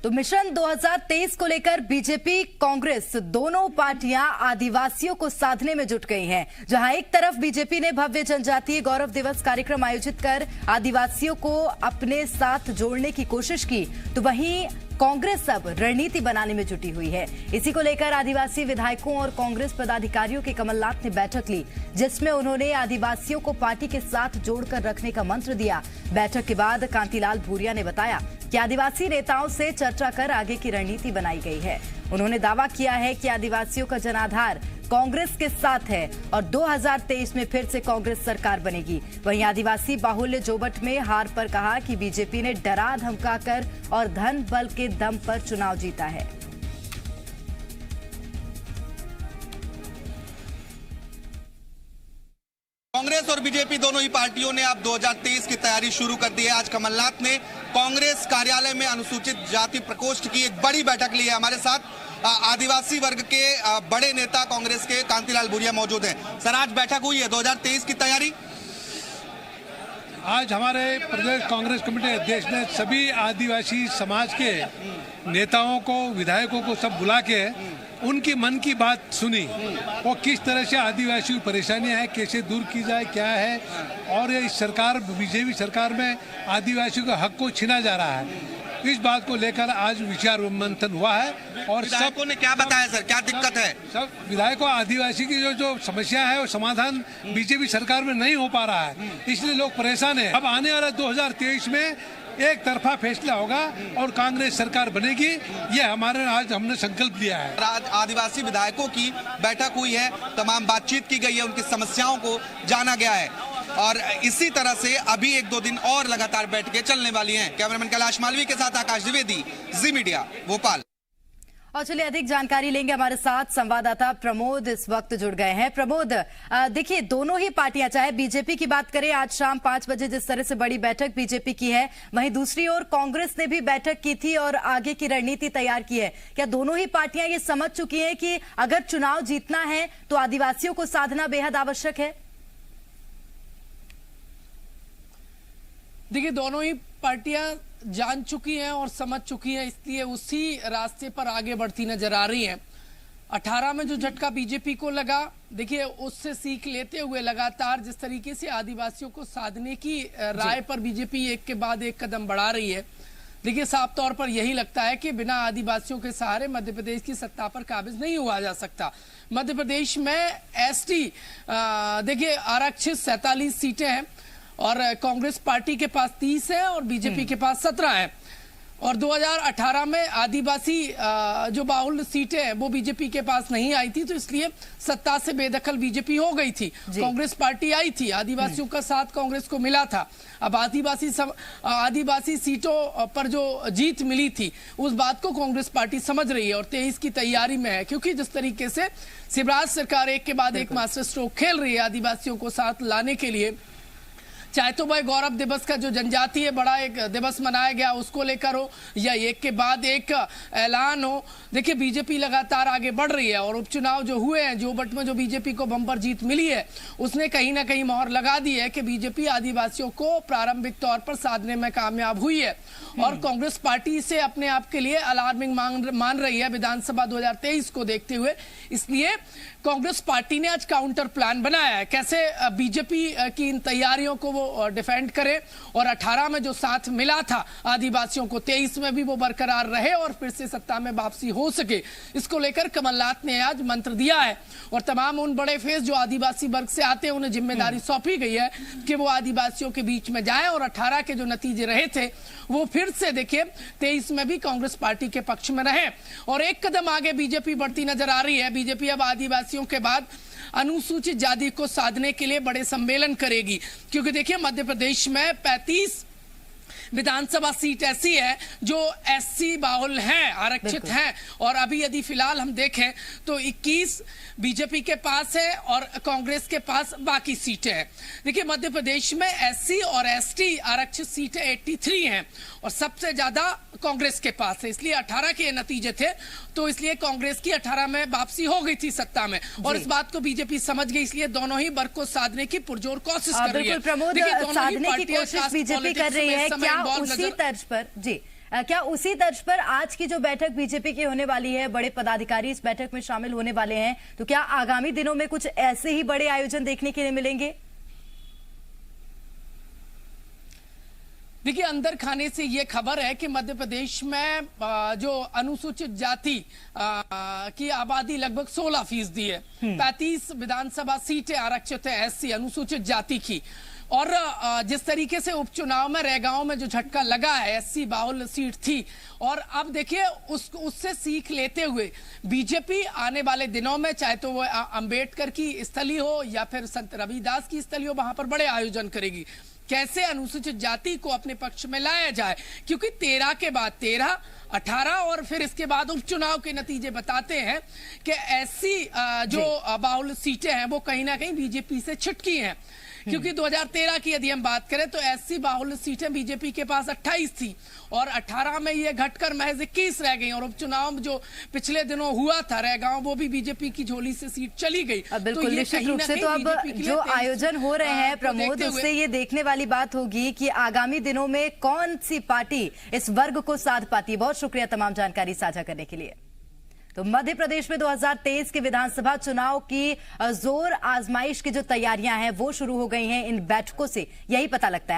तो मिशन 2023 को लेकर बीजेपी कांग्रेस दोनों पार्टियां आदिवासियों को साधने में जुट गई हैं। जहां एक तरफ बीजेपी ने भव्य जनजातीय गौरव दिवस कार्यक्रम आयोजित कर आदिवासियों को अपने साथ जोड़ने की कोशिश की, तो वहीं कांग्रेस अब रणनीति बनाने में जुटी हुई है। इसी को लेकर आदिवासी विधायकों और कांग्रेस पदाधिकारियों की कमलनाथ ने बैठक ली, जिसमें उन्होंने आदिवासियों को पार्टी के साथ जोड़कर रखने का मंत्र दिया। बैठक के बाद कांतिलाल भूरिया ने बताया कि आदिवासी नेताओं से चर्चा कर आगे की रणनीति बनाई गई है। उन्होंने दावा किया है कि आदिवासियों का जनाधार कांग्रेस के साथ है और 2023 में फिर से कांग्रेस सरकार बनेगी। वहीं आदिवासी बाहुल्य जोबट में हार पर कहा कि बीजेपी ने डरा धमकाकर और धन बल के दम पर चुनाव जीता है। कांग्रेस और बीजेपी दोनों ही पार्टियों ने अब 2023 की तैयारी शुरू कर दी है। आज कमलनाथ ने कांग्रेस कार्यालय में अनुसूचित जाति प्रकोष्ठ की एक बड़ी बैठक ली है। हमारे साथ आदिवासी वर्ग के बड़े नेता कांग्रेस के कांतिलाल भूरिया मौजूद हैं। सर, आज बैठक हुई है 2023 की तैयारी। आज हमारे प्रदेश कांग्रेस कमेटी अध्यक्ष ने सभी आदिवासी समाज के नेताओं को, विधायकों को सब बुला के उनकी मन की बात सुनी। वो किस तरह से आदिवासी की परेशानियां हैं, कैसे दूर की जाए, क्या है, और ये सरकार, बीजेपी सरकार में आदिवासियों के हक को छीना जा रहा है। इस बात को लेकर आज विचार मंथन हुआ है। और विधायकों ने क्या बताया सर, क्या दिक्कत है? सब विधायकों, आदिवासी की जो समस्या है वो समाधान बीजेपी सरकार में नहीं हो पा रहा है, इसलिए लोग परेशान है। अब आने वाला 2023 में एक तरफा फैसला होगा और कांग्रेस सरकार बनेगी, ये हमारे आज हमने संकल्प लिया है। आज आदिवासी विधायकों की बैठक हुई है, तमाम बातचीत की गई है, उनकी समस्याओं को जाना गया है और इसी तरह से अभी 1-2 दिन और लगातार बैठकें चलने वाली हैं। कैमरामैन कैलाश मालवी के साथ आकाश द्विवेदी, जी मीडिया, भोपाल। और चलिए अधिक जानकारी लेंगे, हमारे साथ संवाददाता प्रमोद इस वक्त जुड़ गए हैं। प्रमोद, देखिए दोनों ही पार्टियां, चाहे बीजेपी की बात करें, आज शाम 5 बजे जिस तरह से बड़ी बैठक बीजेपी की है, वहीं दूसरी ओर कांग्रेस ने भी बैठक की थी और आगे की रणनीति तैयार की है। क्या दोनों ही पार्टियां ये समझ चुकी हैं कि अगर चुनाव जीतना है तो आदिवासियों को साधना बेहद आवश्यक है? देखिए, दोनों ही पार्टियां जान चुकी हैं और समझ चुकी हैं, इसलिए उसी रास्ते पर आगे बढ़ती नजर आ रही हैं। 18 में जो झटका बीजेपी को लगा, देखिए उससे सीख लेते हुए लगातार जिस तरीके से आदिवासियों को साधने की राय पर बीजेपी एक के बाद एक कदम बढ़ा रही है, देखिए साफ तौर पर यही लगता है कि बिना आदिवासियों के सहारे मध्य प्रदेश की सत्ता पर काबिज नहीं हुआ जा सकता। मध्य प्रदेश में एसटी देखिए आरक्षित 47 सीटें हैं और कांग्रेस पार्टी के पास 30 है और बीजेपी के पास 17 है। और 2018 में आदिवासी जो बाहुल्य सीटें हैं वो बीजेपी के पास नहीं आई थी, तो इसलिए सत्ता से बेदखल बीजेपी हो गई थी। कांग्रेस पार्टी आई थी, आदिवासियों का साथ कांग्रेस को मिला था। अब आदिवासी सीटों पर जो जीत मिली थी उस बात को कांग्रेस पार्टी समझ रही है और 23 की तैयारी में है, क्योंकि जिस तरीके से शिवराज सरकार एक के बाद एक मास्टर स्ट्रोक खेल रही है आदिवासियों को साथ लाने के लिए, चाहे तो भाई गौरव दिवस का जो जनजातीय बड़ा एक दिवस मनाया गया उसको लेकर हो या एक के बाद एक ऐलान हो, देखिए बीजेपी लगातार आगे बढ़ रही है। और उपचुनाव जो हुए हैं, जोबट में जो बीजेपी को बम्पर जीत मिली है, उसने कहीं ना कहीं मोहर लगा दी है कि बीजेपी आदिवासियों को प्रारंभिक तौर पर साधने में कामयाब हुई है। और कांग्रेस पार्टी इसे अपने आप के लिए अलार्मिंग मान रही है विधानसभा 2023 को देखते हुए। इसलिए कांग्रेस पार्टी ने आज काउंटर प्लान बनाया है, कैसे बीजेपी की इन तैयारियों को वो डिफेंड करे और 18 में जो साथ मिला था आदिवासियों को, 23 में भी वो बरकरार रहे और फिर से सत्ता में वापसी हो सके। इसको लेकर कमलनाथ ने आज मंत्र दिया है और तमाम उन बड़े फेस जो आदिवासी वर्ग से आते हैं उन्हें जिम्मेदारी सौंपी गई है कि वो आदिवासियों के बीच में जाए और 18 के जो नतीजे रहे थे वो फिर से देखिए 23 में भी कांग्रेस पार्टी के पक्ष में रहे। और एक कदम आगे बीजेपी बढ़ती नजर आ रही है। बीजेपी अब आदिवासियों के बाद अनुसूचित जाति को साधने के लिए बड़े सम्मेलन करेगी, क्योंकि देखिए मध्य प्रदेश में 35 विधानसभा सीट ऐसी है जो एससी बाहुल हैं, आरक्षित हैं, और अभी यदि फिलहाल हम देखें तो 21 बीजेपी के पास है और कांग्रेस के पास बाकी सीटें हैं। देखिए मध्य प्रदेश में एससी और एसटी आरक्षित सीटें 83 हैं और सबसे ज्यादा कांग्रेस के पास है, इसलिए 18 के नतीजे थे, तो इसलिए कांग्रेस की 18 में वापसी हो गई थी सत्ता में और इस बात को बीजेपी समझ गई, इसलिए दोनों ही वर्ग को साधने की पुरजोर कोशिश कर रही है। प्रमोद, साधने की कोशिश बीजेपी कर रही है, क्या उसी तर्ज पर जी क्या उसी तर्ज पर आज की जो बैठक बीजेपी की होने वाली है, बड़े पदाधिकारी इस बैठक में शामिल होने वाले हैं, तो क्या आगामी दिनों में कुछ ऐसे ही बड़े आयोजन देखने के लिए मिलेंगे? देखिए, अंदर खाने से ये खबर है कि मध्य प्रदेश में जो अनुसूचित जाति की आबादी लगभग 16% है। 35 विधानसभा सीटें आरक्षित है एससी अनुसूचित जाति की। और जिस तरीके से उपचुनाव में रैगांव में जो झटका लगा है, एससी बाहुल्य सीट थी, और अब देखिए उससे सीख लेते हुए बीजेपी आने वाले दिनों में, चाहे तो वो अंबेडकर की स्थली हो या फिर संत रविदास की स्थली हो, वहां पर बड़े आयोजन करेगी। कैसे अनुसूचित जाति को अपने पक्ष में लाया जाए, क्योंकि 13 के बाद 13, 18 और फिर इसके बाद उपचुनाव के नतीजे बताते हैं कि ऐसी जो बाहुल्य सीटें हैं वो कहीं ना कहीं बीजेपी से छिटकी हैं। क्योंकि 2013 की यदि हम बात करें तो एससी बाहुल्य सीटें बीजेपी के पास 28 थी और 18 में ये घटकर महज 21 रह गई। और उपचुनाव जो पिछले दिनों हुआ था रैगांव, वो भी बीजेपी की झोली से सीट चली गई। बिल्कुल, निश्चित रूप से। तो अब जो आयोजन हो रहे हैं प्रमोद, उससे ये देखने वाली बात होगी कि आगामी दिनों में कौन सी पार्टी इस वर्ग को साध पाती है। बहुत शुक्रिया तमाम जानकारी साझा करने के लिए। तो मध्य प्रदेश में 2023 के विधानसभा चुनाव की जोर आजमाइश की जो तैयारियां हैं वो शुरू हो गई हैं। इन बैठकों से यही पता लगता है।